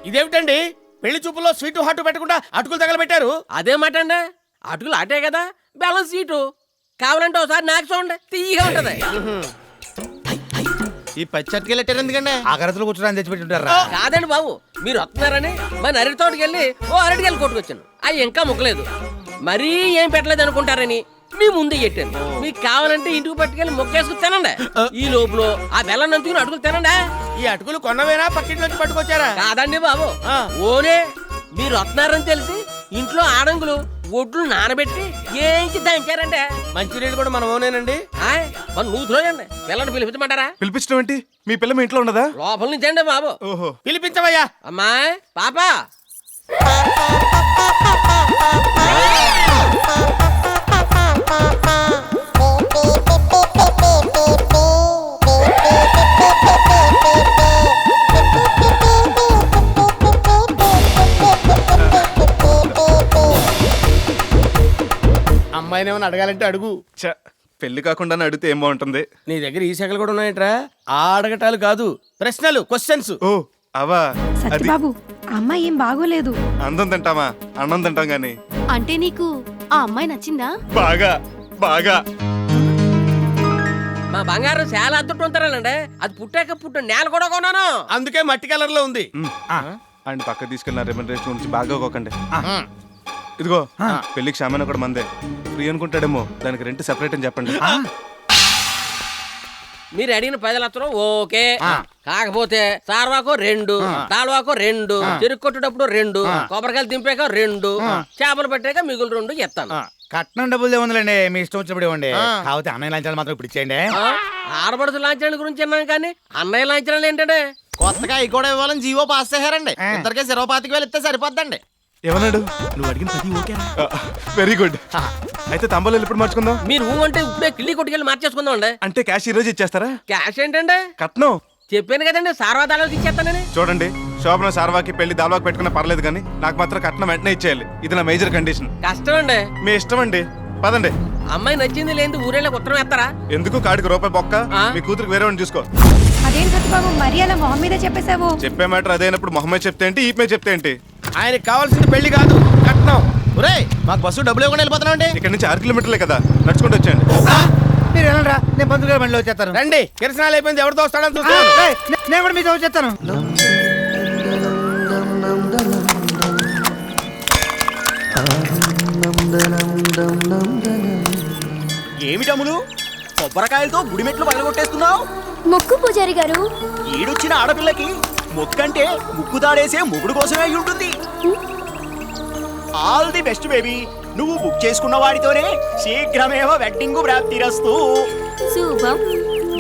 ఇదేమిటండి పెళ్లి చూపుల్లో స్వీటు హాటు పెట్టకుండా అటుకులు తగలబెట్టారు? అదే మాట అండి, అటుకులు అటే కదా, బెల్లం సీటు. కావాలంటే ఒకసారి నాకు చూడండి, తీయగా ఉంటది. ఈ పచ్చి అటుకెళ్ళి పెట్టారు ఎందుకండి? ఆకరతలు కూర్చోడానికి తెచ్చిపెట్టుంటారా? కాదండి బాబు, మీరు వస్తున్నారని మన అరటి తోటకి వెళ్ళి ఓ అరటికెళ్ళి కొట్టుకొచ్చాను. అవి ఇంకా ముక్కలేదు, మరీ ఏం పెట్టలేదు అనుకుంటారని మీ ముందే పెట్టాను. మీకు కావాలంటే ఇంటికి పట్టుకెళ్ళి మొక్కేసుకుని తినండి. ఈ లోపల ఆ బెల్లం నంచుకుని అటుకులు తినండి. ఈ అటుకులు కొన్నవేనా పక్కింటి నుంచి పట్టుకొచ్చారా? కాదండి బాబు, ఓనే మీరు వస్తున్నారని తెలిసి ఇంట్లో ఆడంగులు ఒడ్లు నానబెట్టి ఏంచి దంచారండి. మంచినీళ్ళు కూడా మనం ఓనేనండి. మన నూతులోయండి. పిల్లని పిలిపించమంటారా? పిలిపించడం ఏంటి? మీ పిల్ల మీ ఇంట్లో ఉన్నదా? లోపల నుంచి అండి బాబు. ఓహో, పిలిపించవయ్యా. అమ్మాయి పాపా, అమ్మాయిని ఏమైనా అడగాలంటే అడుగు. చ పెళ్లి కాకుండా అడిగితే ఏం బాగుంటుంది? నీ దగ్గర ఈ శాఖలు కూడా ఉన్నాయట్రా? ఆ అడగటాలు కాదు, ప్రశ్నలు, క్వశ్చన్స్. ఓ అవా, అది సత్యబాబు, అమ్మాయి ఏం బాగోలేదు. అందం తింటామా? అన్నం తింటాం గాని. అంటే నీకు ఆ అమ్మాయి నచ్చిందా? బాగా బాగా. మా బంగారం చాలా అద్దుట్టు ఉంటారండి. అది పుట్టాక నేల కూడా కొన్నాను. అందుకే మట్టి కలర్ లో ఉంది. ఆయన పక్క తీసుకెళ్ళిన రెమ్యూనరేషన్ గురించి బాగా కోకండి. ఇదిగో పెళ్లికి సామాన్ కూడా మందే. ఫ్రీ అనుకుంటాడేమో, దానికి రెంట్ సెపరేట్ అని చెప్పండి. మీరు అడిగిన 10 లక్షలు ఓకే. కాకపోతే సార్వాకు 2, దాల్వాకు 2, చెరుకు కొట్టేటప్పుడు 2, కొబ్బరికాయలు దింపాక 2, చేపలు పెట్టాక మిగులు 2 ఇస్తాను. కట్నం డబ్బులు ఏముందిలేండి, మీ ఇష్టం వచ్చినప్పుడు ఇవ్వండి. కాకపోతే అన్నయ్య లాంఛనాలు మాత్రం ఇప్పుడు ఇచ్చేయండి. ఆడబడుచు లాంఛనాల గురించి అన్నాను కానీ అన్నయ్య లాంఛనాలు ఏంటంటే కొత్తగా ఈ కూడా ఇవ్వాలని జీవో పాస్ చేశారండి. ఇద్దరికి 25,000 ఇస్తే సరిపోద్దండి. ఏమన్నాడు? నువ్వు అడిగిన ప్రతి ఓకే. Very good. అయితే తాంబూలాలు ఎప్పుడు మార్చుకుందాం? మీరు అంటే ఇప్పుడే కిళ్ళి కొట్టుకెళ్ళి మార్చేసుకుందాం అండి. అంటే క్యాష్ ఈ రోజు ఇచ్చేస్తారా? క్యాష్ ఏంటండి? కట్నం చెప్పాను కదండి, సార్వాదాలకు ఇచ్చేస్తానని. చూడండి, శోభన సార్వాకి పెళ్లి దాల్వాకి పెట్టుకున్నా పర్లేదు కానీ నాకు మాత్రం కట్నం వెంటనే ఇచ్చేయాలి. ఇది నా మేజర్ కండిషన్. కష్టం అండి. మీ ఇష్టం అండి, పదండి. అమ్మాయి నచ్చింది లేదు ఊరేళ్ళకి ఉత్తరం వేస్తారా? ఎందుకు? కాడికి రూపాయి బొక్క. మీ కూతురికి వేరే వాడిని చూసుకో. అదేం సత్యబాబు, మరి అలా మొహం మీద చెప్పేశావు? చెప్పే మ్యాటర్ అదైనప్పుడు మొహమ్మద్ చెప్తే ఏంటి, ఈపే చెప్తే ఏంటి? ఆయనకి కావాల్సింది పెళ్లి కాదు, కట్నం. ఒరే, మాకు బస్సు డబ్బులు ఇవ్వకుండా వెళ్ళిపోతున్నామండి. ఇక్కడ నుంచి 6 కిలోమీటర్లే కదా, నడుచుకుంటూ వచ్చేయండి. మీరు వెళ్ళండిరా, నేను పంతులు గారి బండిలో వచ్చేస్తాను. రండి, కిరసనాలు అయిపోయింది, ఎవరితో వస్తాడని చూస్తాను. నేను కూడా మీతో వచ్చేస్తాను. ఏమిటములు కొబ్బరికాయలతో గుడిమెట్లు పగలగొట్టేస్తున్నావు? మొక్కు పూజారి గారు. ఈడొచ్చిన ఆడపిల్లకి మొక్కంటే ముక్కు తాడేసే మొగుడు కోసమే అయి ఉంటుంది. All the best baby. నువ్వు బుక్ చేసుకున్న వాడితోనే శీఘ్రమేవ వెడ్డింగ్ ప్రాప్తిరస్తు. శుభం.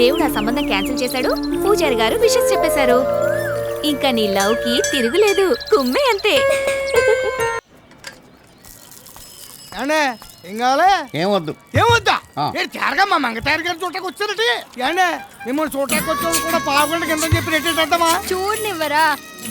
దేవుడు ఆ సంబంధం క్యాన్సిల్ చేశాడు, పూజారి గారు విషెస్ చెప్పేశారు. ఇంకా నీ లవ్ కి తిరుగులేదు, కుమ్మే అంతే. ఏం కావాలి? ఏమొద్దు. ఏమొద్దా? తేరగా మా మంగతారి గారు చూడటానికి వచ్చారటి. ఏండే మిమ్మల్ని చూడటానికి వచ్చేది కూడా పావుగంట కింద చెప్పి రెట్టేద్దామా? చూడనివ్వరా,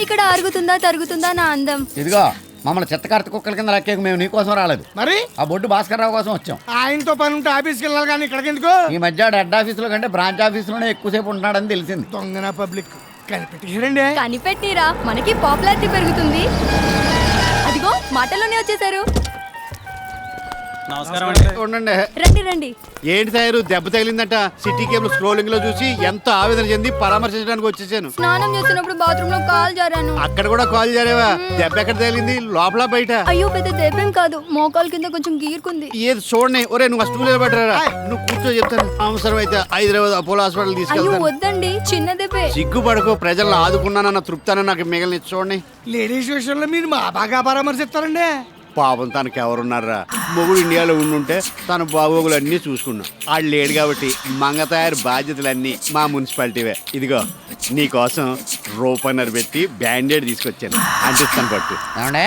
ఇక్కడ అరుగుతుందా తరుగుతుందా నా అందం. ఇదిగో, మమ్మల్ని చెత్తకార్త కుక్కల కింద లెక్కేకు మేము నీకోసం రాలేదు. మరి ఆ బొడ్డు భాస్కర్ రావు కోసం వచ్చాం. ఆయనతో పని ఉంటే ఆఫీస్కి వెళ్ళాలి కానీ ఇక్కడికి ఎందుకు? ఈ మధ్య హెడ్ ఆఫీసులో కంటే బ్రాంచ్ ఆఫీసులోనే ఎక్కువసేపు ఉంటున్నాడని తెలిసింది. దొంగన పబ్లిక్ కనిపెట్టారండి. కనిపెట్టిరా, మనకి పాపులారిటీ పెరుగుతుంది. అదిగో మాటల్లోనే వచ్చేసారు. ఉండండి. రండి రండి. ఏంటి తయారు? దెబ్బ తగిలిందట. సిటీ కేబుల్ స్క్రోలింగ్ లో చూసి ఎంతో ఆవేదన చెంది పరామర్శించడానికి వచ్చేసాను. స్నానం చేస్తున్నప్పుడు బాత్రూమ్ లో కాల్ జారాను. అక్కడ కూడా కాల్ జారేవా? దెబ్బ ఎక్కడ తగిలింది? లోపల బయట? అయ్యో, పెద్ద దెబ్బేం కాదు, మోకాలు కింద కొంచెం గీరుకుంది. ఏది చూడండి. ఒరే, నువ్వు స్టూల్ నిలబెట్టరా. నువ్వు కూర్చో, చెప్తాను. అవసరం అయితే హైదరాబాద్ అపోలో హాస్పిటల్ అయ్యో తీసుకెళ్తాను. వద్దండి, చిన్న దెబ్బే. సిగ్గుపడకు, ప్రజలను ఆదుకున్నానన్న తృప్తాన్ని నాకు మిగిలిన చూడండి. లేడీస్ విషయంలో మీరు మా బాగా పరామర్శిస్తారండి. పాపం తనకి ఎవరున్నారా? మొగుడు ఇండియాలో ఉండుంటే తన బాగోగులు అన్నీ చూసుకున్నాం. ఆడు లేడు కాబట్టి మంగ తయారు బాధ్యతలన్నీ మా మున్సిపాలిటీవే. ఇదిగో నీకోసం రూపన్నర పెట్టి బ్యాండేడ్ తీసుకొచ్చాను, అంటిస్తాను పట్టు. ఏమండే,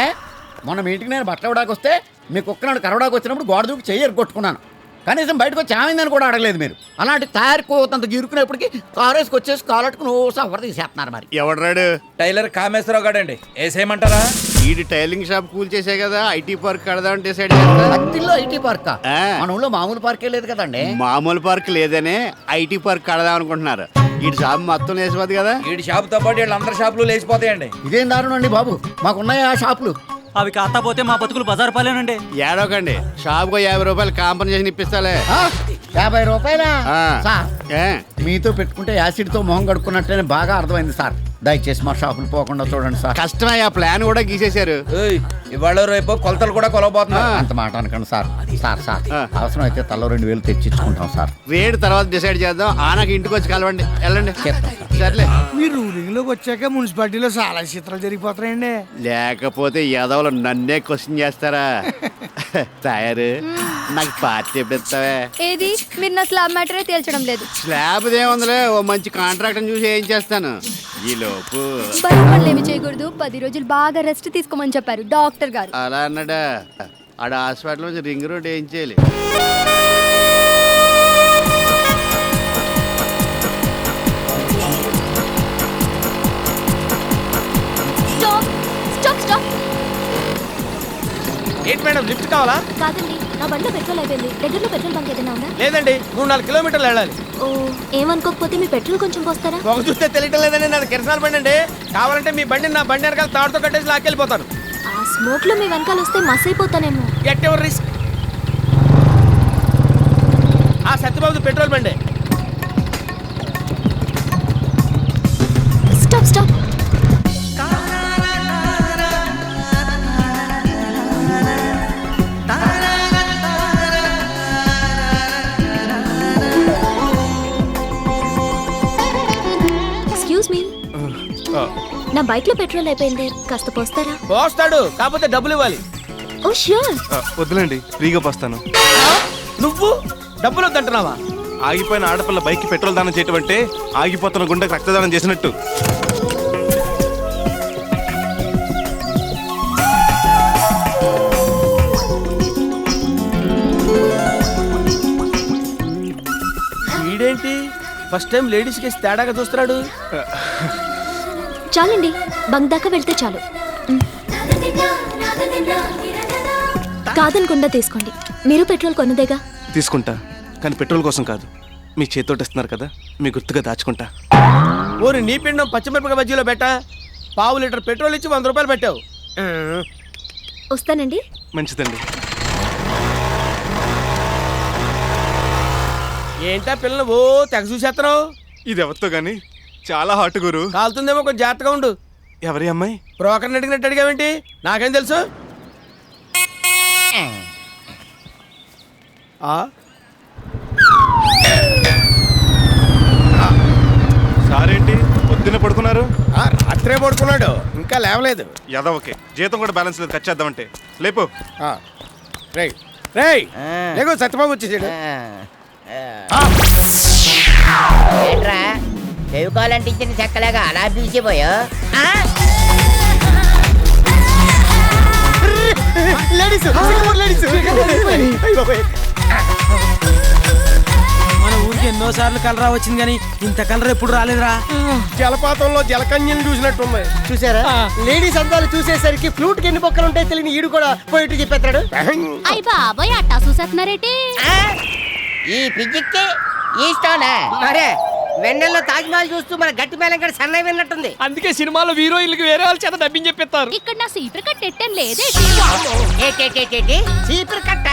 మొన్న మీటింగ్ నేను బట్టలు ఇవ్వడానికి వస్తే మీ కుక్క నాడు కరవడానికి వచ్చినప్పుడు గోడ దూకి చెయ్యి కొట్టుకున్నాను. కనీసం బయటకు వచ్చి ఏమైందని కూడా అడగలేదు మీరు. అలాంటి తయారుకోతంత గిరుకునేప్పటికీ కారు వేసుకొచ్చేసి కాలట్టుకుని సఫర్ తీసేస్తున్నారు. మరి ఎవడ్రాడు? టైలర్ కామేశ్వరరావు గాడండి. వేసేయమంటారా? ఈడు టైలింగ్ షాప్ కూల్ చేసే కదా ఐటీ పార్క్ కడదామని డిసైడ్. అత్తిల్లో ఐటీ పార్క్ మన ఊళ్ళో మామూలు పార్కే లేదు కదండి. మామూలు పార్క్ లేదనే ఐటీ పార్క్ కడదాం అనుకుంటున్నారు. ఈ షాప్ మొత్తం వేసిపోద్ది కదా. వీడి షాపుతో పాటు వీళ్ళందరి షాపులు లేచిపోతాయండి. ఇదేం దారుణం అండి బాబు, మాకున్నాయా షాపులు? అవి కాకపోతే మా బతుకులు బజారు పాలేనండి. ఏడోకండి, షాప్కు 50 రూపాయలు కాంపన్సేషన్ ఇప్పిస్తాలే. 50 రూపాయలా? ఆ. సార్ ఏ? మీతో పెట్టుకుంటే యాసిడ్తో మొహం కడుక్కున్నట్టేనే బాగా అర్థమైంది సార్. దయచేసి మా షాపులు పోకుండా చూడండి సార్. కష్టమయ్యా, ప్లాన్ కూడా గీసేశారు. ఏయ్, ఇవాళ రేపు కొలతలు కూడా కొలవబోతున్నారు. అంత మాట అనకండి సార్. సార్ అవసరం అయితే తల్లో 2000 తెచ్చిచ్చుకుంటాం సార్. రేటు తర్వాత డిసైడ్ చేద్దాం. ఆనకి ఇంటికి వచ్చి కలవండి, వెళ్ళండి. సర్లే. మీరు రూలింగ్ లోకి వచ్చాక మున్సిపాలిటీలో చాలా చిత్రాలు జరిగిపోతున్నాయండి. లేకపోతే యాదవులు నన్నే క్వశ్చన్ చేస్తారా? తయారు నాకు పార్టీ ఎప్పుడు ఇస్తావే? ఏది మీరు నా స్లాబ్ మ్యాటరే తేల్చడం లేదు. స్లాబ్ ఏముందిలే, ఓ మంచి కాంట్రాక్ట్ చూసి ఏం చేస్తాను. ఈ లోపు బరువు పనులు ఏమి చేయకూడదు, 10 రోజులు బాగా రెస్ట్ తీసుకోమని చెప్పారు డాక్టర్ గారు. అలా అన్నాడా? ఆడ హాస్పిటల్ నుంచి రింగ్ రోడ్ ఏం చేయాలి? Stop stop stop. ఏంటి మేడం, లిఫ్ట్ కావాలా? కాదండి, నా బండిలో పెట్రోల్ అయిపోయింది. దగ్గరలో పెట్రోల్ బంక్ ఏదైనా ఉందా? లేదండి, 3-4 కిలోమీటర్లు వెళ్ళాలి. ఓ, ఏమనుకోకపోతే మీ పెట్రోల్ కొంచెం పోస్తారా? ఒక చూస్తే తెలియటం లేదండి, నాది కిరసనాల బండి అండి. కావాలంటే మీ బండిని నా బండి వెనకాల తాడుతో కట్టేసి లాక్కెళ్ళిపోతాను. ఆ స్మోక్ లో మీ వెనకాల వస్తే మస్ అయిపోతానేమో. At ever risk. ఆ సత్యబాబు పెట్రోల్ బండి. Stop stop. ఎక్స్క్యూజ్ మీ, నా బైక్ లో పెట్రోల్ అయిపోయింది, కాస్త పోస్తారా? పోస్తాడు, కాకపోతే డబ్బులు ఇవ్వాలి. ఓ ష్యూర్. వద్దులేండి, ఫ్రీగా పోస్తాను. నువ్వు డబ్బులు వద్దంటున్నావా? ఆగిపోయిన ఆడపిల్ల బైక్ పెట్రోల్ దానం చేయటం అంటే ఆగిపోతున్న గుండెకి రక్తదానం చేసినట్టు. వీడేంటి ఫస్ట్ టైం లేడీస్ కి తేడాగా చూస్తున్నాడు? చాలండి, బంక్ దాకా వెళ్తే చాలు. కాదనకుండా తీసుకోండి, మీరు పెట్రోల్ కొన్నదేగా. తీసుకుంటా, కానీ పెట్రోల్ కోసం కాదు. మీ చేతితోటి ఇస్తున్నారు కదా, మీ గుర్తుగా దాచుకుంటా. ఓరి నీ పిండం పచ్చిమిరపకాయ బజ్జీలో పెట్టా. 1/2 లీటర్ పెట్రోల్ ఇచ్చి 100 రూపాయలు పెట్టావు. వస్తానండి. మంచిదండి. ఏంటా పిల్లలు ఓ తెగ చూసేస్తున్నావు? ఇది ఎవరితో గాని చాలా హాట్ గురు. కాలుతుందేమో, కొంచెం జాగ్రత్తగా ఉండు. ఎవరి అమ్మాయి? బ్రోకర్ని అడిగినట్టు అడిగావేంటి? నాకేం తెలుసు. సారేంటి పొద్దున్నే పడుకున్నారు? రాత్రే పడుకున్నాడు, ఇంకా లేవలేదు. ఓకే, జీతం కూడా బ్యాలెన్స్ లేదు, ఖర్చు చేద్దామంటే. లేపు. రేయ్ రేయ్, లేకు, సత్యబాబు వచ్చేసాడు. ఏంట్రా చెవుకోవాలంటే ఇచ్చిన చెక్కలేగా అలా పిలిచిపోయా? మన ఊరికి ఎన్నోసార్లు కలరా వచ్చింది కానీ ఇంత కలర్ ఎప్పుడు రాలేదురా. జలపాతంలో జలకన్యను చూసినట్టుంది. చూసారా, లేడీస్ అందాలు చూసేసరికి ఫ్లూట్ కి ఎన్ని బొక్కలు ఉంటాయి తెలియని ఈడు కూడా పోయిట్టు చెప్పేస్తాడు. అయ్య బాబోయ్, అట్టా చూసేస్తున్నారేటి? ఈ పిజిక్కి ఈ స్టోనా? మరే వెన్నెల్లో తాజ్ మహల్ చూస్తూ మన గట్టి మేళం కూడా సన్నై విన్నట్టుంది. అందుకే సినిమాలో హీరోయిన్లకు వేరే వాళ్ళ చేత డబ్బింగ్ చెప్పిస్తారు. ఇక్కడ నా సీపర్ కట్ ఎట్టం లేదే. చీపురు కట్ట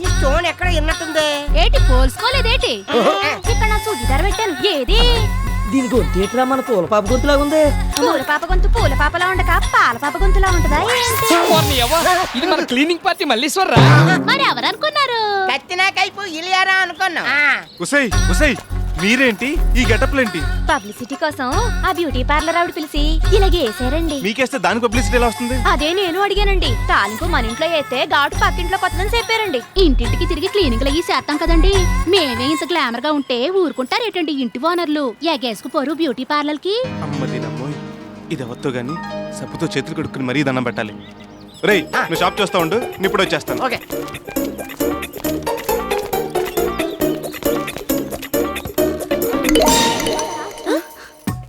ఈ స్టోన్ ఎక్కడ విన్నట్టుంది. ఏటి పోల్చుకోలేదేటి? ఇక్కడ నా సుడిదార్ పెట్టాను, ఏది? దీని గొంతేట్రా మన పూలపాప గొంతులాగా ఉంది. పూల పాప గొంతు పూల పాపలా ఉండక పాల పాప గొంతులా ఉంటదా ఏంటి? ఇది మన క్లీనింగ్ పార్టీ మల్లీశ్వర్రా. మరి ఎవరనుకున్నారు? కత్తినా కైపు ఇలియారా అనుకున్నాం. ఉసై ఉసై, మీరేంటి ఈ గెటప్లేంటి? పబ్లిసిటీ కోసం ఆ బ్యూటీ పార్లర్ ఆవిడ పిలిచి ఇలాగే వేసారండి. మీకేస్తే దాని పబ్లిసిటీ ఎలా వస్తుంది? అదే నేను అడిగానండి. తాలింపు మన ఇంట్లో వేస్తే ఘాటు పక్కింట్లో కొత్తదని చెప్పారండి. ఇంటింటికి తిరిగి క్లీనింగ్ అయ్యి చేస్తాం కదండి. మేమే ఇంత గ్లామర్ గా ఉంటే ఊరుకుంటారేటండి ఇంటి ఓనర్లు? ఎగేసుకుపోరు బ్యూటీ పార్లర్ కి. అమ్మది నమ్మోయ్, ఇది ఎవరితో గాని సబ్బుతో చేతులు కడుక్కుని మరీ దండం పెట్టాలి. రేయ్, నువ్వు షాప్ చేస్తా ఉండు, నేను ఇప్పుడు వచ్చేస్తాను. ఓకే.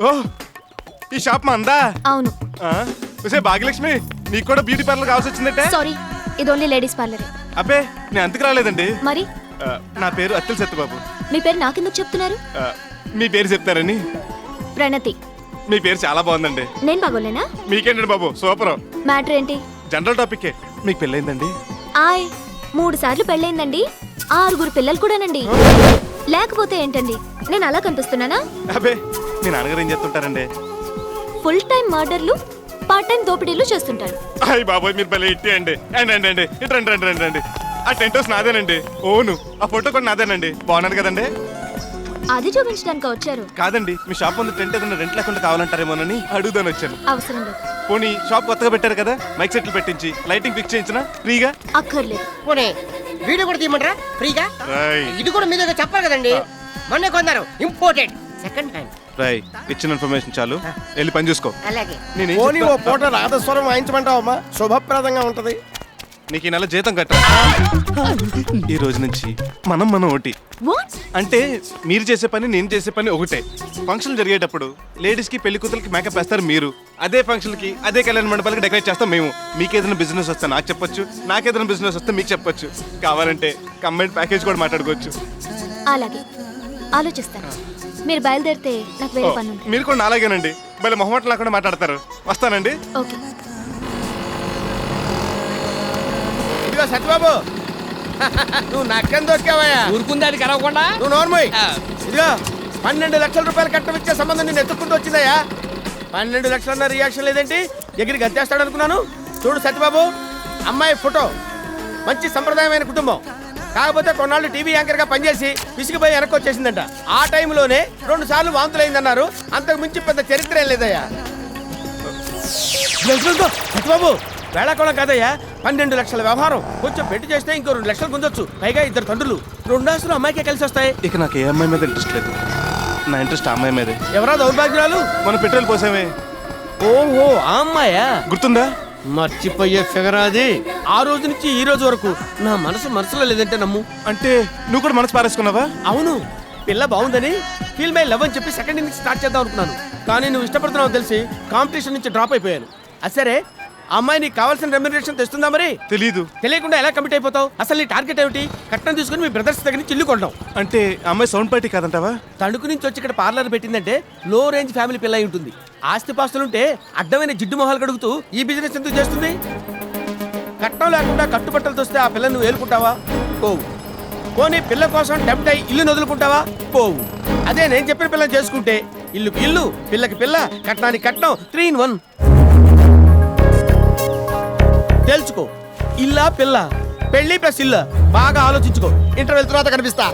ఓ, ఈ షాప్ మా అందా? అవును. భాగ్యలక్ష్మి, నీకు కూడా బ్యూటీ పార్లర్ కావాల్సి వచ్చిందంటే? సారీ, ఇది ఓన్లీ లేడీస్ పార్లర్. అబ్బే, నేను అంతకు రాలేదండి. మరి నా పేరు అత్తిల్ సత్యబాబు. మీ పేరు నాకెందుకు చెప్తున్నారు? మీ పేరు చెప్తారని. ప్రణతి. మీ పేరు చాలా బాగుందండి. నేను బాగోలేనా? మీకేంటండి బాబు, సూపర్. మ్యాటర్ ఏంటి? General topic. మీకు పెళ్ళైందండి? 3 సార్లు పెళ్ళైందండి. 6 పిల్లలు కూడానండి. లేకపోతే ఏంటండి, నేను అలా కనిపిస్తున్నానా? అబ్బే, మీ నాన్నగారు ఏం చేస్తుంటారండి? ఫుల్ టైం మర్డర్లు, పార్ట్ టైం దోపిడీలు చేస్తుంటారు. అయ్యి బాబోయ్, మీరు భలే ఇట్టి అండి. అండి ఇటు రండి. ఆ టెంట్ హౌస్ నాదేనండి. ఓను, ఆ ఫోటో కూడా నాదేనండి. బాగున్నాను కదండి? అది చూపించడానికి వచ్చారు? కాదండి, మీ షాప్ ముందు టెంట్ ఏదైనా రెంట్ లేకుండా కావాలంటారేమోనని అడుగుదాని వచ్చాను. అవసరం లేదు. పోనీ షాప్ కొత్తగా పెట్టారు కదా, మైక్ సెట్లు పెట్టించి లైటింగ్ ఫిక్స్ చేయించిన ఫ్రీగా? అక్కర్లేదు. పోనీ వీడియో కూడా తీయమంటారా ఫ్రీగా? ఇది కూడా మీ దగ్గర చెప్పాలి కదండి. మొన్నే కొన్నారు, ఇంపోర్టెడ్, సెకండ్ హ్యాండ్. రాయ్, ఇచ్చిన ఇన్ఫర్మేషన్ చాలు, వెళ్ళి పని చూసుకో. అలాగే. పోనీ ఓ పూట నాదస్వరం వాయించమంటావమ్మా? శుభప్రదంగా ఉంటది. నీకు ఈ నెల జీతం కట్టా. ఈ రోజు నుంచి మనం ఒకటి. వాట్? అంటే మీరు చేసే పని నేను చేసే పని ఒకటే. ఫంక్షన్ జరిగేటప్పుడు లేడీస్ కి పెళ్లి కూతురికి మేకప్ వేస్తారు మీరు, అదే ఫంక్షన్ కి అదే కళ్యాణ మండపాలకి డెకరేట్ చేస్తాం మేము. మీకేదైనా బిజినెస్ వస్తే నాకు చెప్పొచ్చు, నాకేదైనా బిజినెస్ వస్తే మీకు చెప్పొచ్చు. కావాలంటే కంబైన్ ప్యాకేజ్ కూడా మాట్లాడుకోవచ్చు. అలాగే, ఆలోచిస్తాను. మీరు బయలుదేరితే నాకు వేరే పని ఉంది. మీరు కూడా అలాగేనండి, మళ్ళీ మొహమాటం లేకుండా మాట్లాడతారు. వస్తానండి. ఓకే. ఇదిగో సత్యబాబు, నువ్వు నక్కని దొరికావయ్యా. ఊరుకుందాది కరవకుండా నువ్వు నోర్మోయ్. ఇదిగో 12 లక్షల రూపాయలు కట్టమిచ్చే సంబంధం నేను ఎత్తుక్కుంటూ వచ్చిందయ్యా. 12 లక్షలన్న రియాక్షన్ లేదేంటి? ఎగిరి గంతేస్తాడు అనుకున్నాను. చూడు సత్యబాబు, అమ్మాయి ఫోటో, మంచి సంప్రదాయమైన కుటుంబం. కాకపోతే కొన్నాళ్ళు టీవీ యాంకర్ గా పనిచేసి విసిగిపోయి వెనక్కి వచ్చేసిందంట. ఆ టైంలోనే 2 సార్లు వాంతులైందన్నారు. అంతకు మించి పెద్ద చరిత్ర ఏం లేదయ్యా. సత్యబాబు, వేళాకోళం కాదయ్యా. 12 లక్షల వ్యవహారం. కొంచెం పెట్టి చేస్తే ఇంకో 2 లక్షలు పొందొచ్చు. పైగా 2 తండ్రులు. 2 ఆస్తులు అమ్మాయికే కలిసి వస్తాయి. ఇక నాకు ఏ అమ్మాయి మీద ఇంట్రెస్ట్ లేదు. నా ఇంట్రెస్ట్ ఆ అమ్మాయి మీదే. ఎవరా దౌర్భాగ్యురాలు? మనం పెట్రోల్ పోసామే. ఓహో, ఆ అమ్మాయా? గుర్తుందా? మర్చిపోయే ఫిగర్ అది. ఆ రోజు నుంచి ఈ రోజు వరకు నా మనసులో లేదంటే నమ్ము. అంటే నువ్వు కూడా మనసు పారేసుకున్నావా? అవును, పిల్ల బాగుందని ఫీల్ మై లవ్ అని చెప్పి సెకండ్ ఇన్నింగ్స్ స్టార్ట్ చేద్దాం అనుకున్నాను. కానీ నువ్వు ఇష్టపడుతున్నావు తెలిసి కాంపిటీషన్ నుంచి డ్రాప్ అయిపోయాను. సరే, ఆ అమ్మాయి నీకు కావాల్సిన రెమ్యునరేషన్ తెస్తుందా? మరి తెలీదు. తెలియకుండా ఎలా కమిట్ అయిపోతావు? అసలు నీ టార్గెట్ ఏమిటి? కట్నం తీసుకుని మీ బ్రదర్స్ దగ్గర నుంచి ఇల్లు కొనడం. అంటే అమ్మాయి సౌండ్ పార్టీ కాదంటావా? తణుకు నుంచి వచ్చి ఇక్కడ పార్లర్ పెట్టిందంటే లో రేంజ్ ఫ్యామిలీ పిల్ల అయి ఉంటుంది. ఆస్తిపాస్తులుంటే అడ్డమైన జిడ్డు మొహాలు కడుగుతూ ఈ బిజినెస్ ఎందుకు చేస్తుంది? కట్నం లేకుండా కట్టుబట్టలు వస్తే ఆ పిల్లని నువ్వు ఏలుకుంటావా? పోవు. పోనీ పిల్ల కోసం టెంప్ట్ అయి ఇల్లు వదులుకుంటావా? పోవు. అదే నేను చెప్పిన పిల్లని చేసుకుంటే ఇల్లుకి ఇల్లు, పిల్లకి పిల్ల, కట్నానికి కట్నం, 3 in 1. తెలుసుకో, ఇల్లా పిల్ల, పెళ్లి ప్లస్ ఇల్లు. బాగా ఆలోచించుకో. ఇంటర్వెల్ తర్వాత కనిపిస్తా.